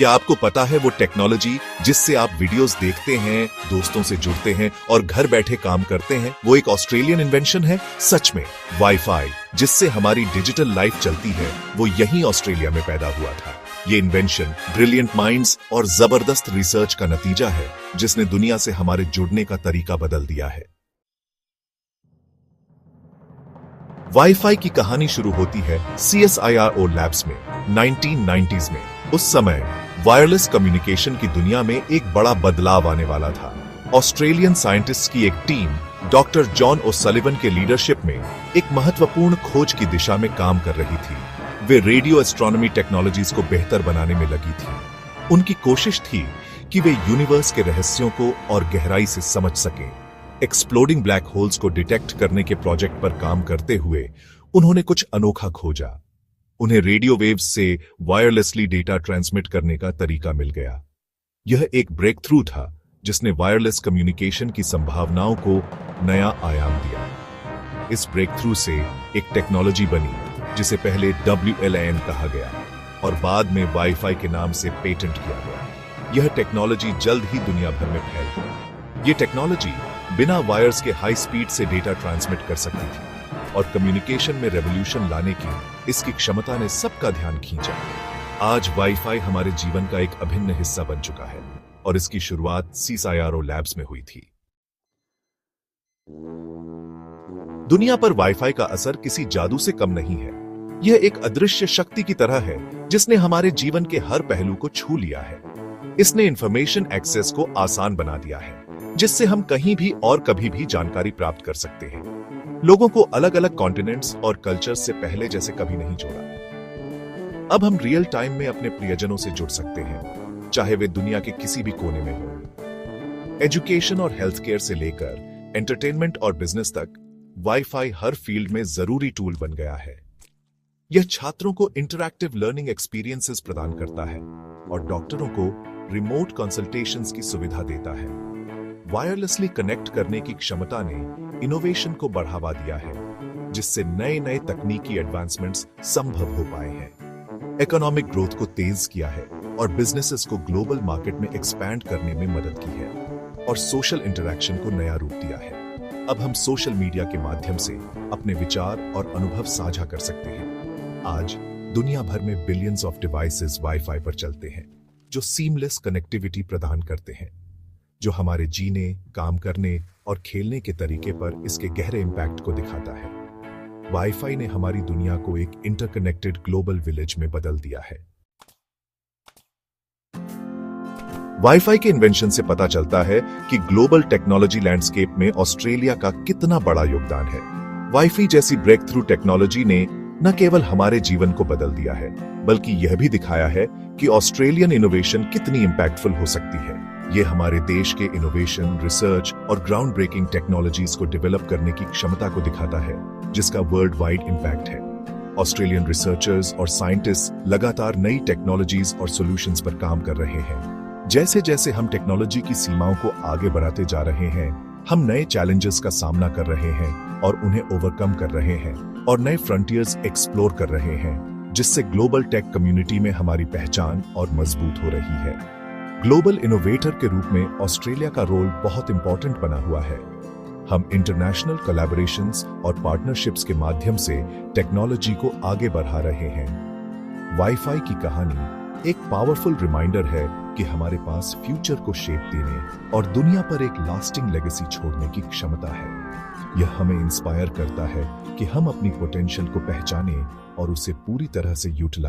क्या आपको पता है वो टेक्नोलॉजी जिससे आप वीडियोस देखते हैं, दोस्तों से जुड़ते हैं और घर बैठे काम करते हैं, वो एक ऑस्ट्रेलियन इन्वेंशन है? सच में, वाईफाई जिससे हमारी डिजिटल लाइफ चलती है, वो यहीं ऑस्ट्रेलिया में पैदा हुआ था। ये इन्वेंशन ब्रिलियंट माइंड्स और जबरदस्त रिसर्च का नतीजा है, जिसने दुनिया से हमारे जुड़ने का तरीका बदल दिया है। वाईफाई की कहानी शुरू होती है CSIRO लैब्स में 1990s में। उस समय वायरलेस कम्युनिकेशन की दुनिया में एक बड़ा बदलाव आने वाला था। ऑस्ट्रेलियन साइंटिस्ट्स की एक टीम डॉक्टर जॉन ओसलिवन के लीडरशिप में एक महत्वपूर्ण खोज की दिशा में काम कर रही थी। वे रेडियो एस्ट्रोनॉमी टेक्नोलॉजीज को बेहतर बनाने में लगी थी। उनकी कोशिश थी कि वे यूनिवर्स के रहस्यों को और गहराई से समझ सकें। एक्सप्लोडिंग ब्लैक होल्स को डिटेक्ट करने के प्रोजेक्ट पर काम करते हुए उन्होंने कुछ अनोखा खोजा। उन्हें रेडियो वेव्स से वायरलेसली डेटा ट्रांसमिट करने का तरीका मिल गया। यह एक ब्रेक थ्रू था जिसने वायरलेस कम्युनिकेशन की संभावनाओं को नया आयाम दिया। इस ब्रेक थ्रू से एक टेक्नोलॉजी बनी जिसे पहले WLAN कहा गया और बाद में वाईफाई के नाम से पेटेंट किया गया। यह टेक्नोलॉजी जल्द ही दुनिया भर में फैल गई। यह टेक्नोलॉजी बिना वायर्स के हाई स्पीड से डेटा ट्रांसमिट कर सकती थी और कम्युनिकेशन में रेवोल्यूशन लाने की इसकी क्षमता ने सबका ध्यान खींचा। आज वाईफाई हमारे जीवन का एक अभिन्न हिस्सा बन चुका है और इसकी शुरुआत CSIRO लैब्स में हुई थी। दुनिया पर वाईफाई का असर किसी जादू से कम नहीं है। यह एक अदृश्य शक्ति की तरह है जिसने हमारे जीवन के हर पहलू को छू लिया है। इसने इंफॉर्मेशन एक्सेस को आसान बना दिया है, जिससे हम कहीं भी और कभी भी जानकारी प्राप्त कर सकते हैं। लोगों को अलग अलग कॉन्टिनेंट्स और कल्चर्स से पहले जैसे कभी नहीं जोड़ा। अब हम रियल टाइम में अपने प्रियजनों से जुड़ सकते हैं, चाहे वे दुनिया के किसी भी कोने में हो। एजुकेशन और हेल्थ केयर से लेकर एंटरटेनमेंट और बिजनेस तक वाईफाई हर फील्ड में जरूरी टूल बन गया है। यह छात्रों को इंटरैक्टिव लर्निंग एक्सपीरियंसेस प्रदान करता है और डॉक्टरों को रिमोट कंसल्टेशंस की सुविधा देता है। वायरलेसली कनेक्ट करने की क्षमता ने इनोवेशन को बढ़ावा दिया है, जिससे नए नए तकनीकी एडवांसमेंट्स संभव हो पाए हैं। इकोनॉमिक ग्रोथ को तेज किया है और बिजनेसेस को ग्लोबल मार्केट में एक्सपैंड करने में मदद की है और सोशल इंटरैक्शन को नया रूप दिया है। अब हम सोशल मीडिया के माध्यम से अपने विचार और अनुभव साझा कर सकते हैं। आज दुनिया भर में बिलियंस ऑफ डिवाइसेस वाईफाई पर चलते हैं, जो सीमलेस कनेक्टिविटी प्रदान करते हैं, जो हमारे जीने, काम करने और खेलने के तरीके पर इसके गहरे इंपैक्ट को दिखाता है। वाईफाई ने हमारी दुनिया को एक इंटरकनेक्टेड ग्लोबल विलेज में बदल दिया है। वाईफाई के इन्वेंशन से पता चलता है कि ग्लोबल टेक्नोलॉजी लैंडस्केप में ऑस्ट्रेलिया का कितना बड़ा योगदान है। वाईफाई जैसी ब्रेक थ्रू टेक्नोलॉजी ने न केवल हमारे जीवन को बदल दिया है, बल्कि यह भी दिखाया है कि ऑस्ट्रेलियन इनोवेशन कितनी इंपैक्टफुल हो सकती है। ये हमारे देश के इनोवेशन, रिसर्च और ग्राउंड ब्रेकिंग टेक्नोलॉजीज को डेवलप करने की क्षमता को दिखाता है, जिसका वर्ल्ड वाइड इंपैक्ट है। ऑस्ट्रेलियन रिसर्चर्स और साइंटिस्ट लगातार नई टेक्नोलॉजीज और सॉल्यूशंस पर काम कर रहे हैं। जैसे जैसे हम टेक्नोलॉजी की सीमाओं को आगे बढ़ाते जा रहे हैं, हम नए चैलेंजेस का सामना कर रहे हैं और उन्हें ओवरकम कर रहे हैं और नए फ्रंटियर्स एक्सप्लोर कर रहे हैं, जिससे ग्लोबल टेक कम्युनिटी में हमारी पहचान और मजबूत हो रही है। ग्लोबल इनोवेटर के रूप में ऑस्ट्रेलिया का रोल बहुत इंपॉर्टेंट बना हुआ है। हम इंटरनेशनल कोलैबोरेशंस और पार्टनरशिप्स के माध्यम से टेक्नोलॉजी को आगे बढ़ा रहे हैं। वाईफाई की कहानी एक पावरफुल रिमाइंडर है कि हमारे पास फ्यूचर को शेप देने और दुनिया पर एक लास्टिंग लेगेसी छोड़ने की क्षमता है। यह हमें इंस्पायर करता है कि हम अपनी पोटेंशियल को पहचानें और उसे पूरी तरह से यूटिलाइज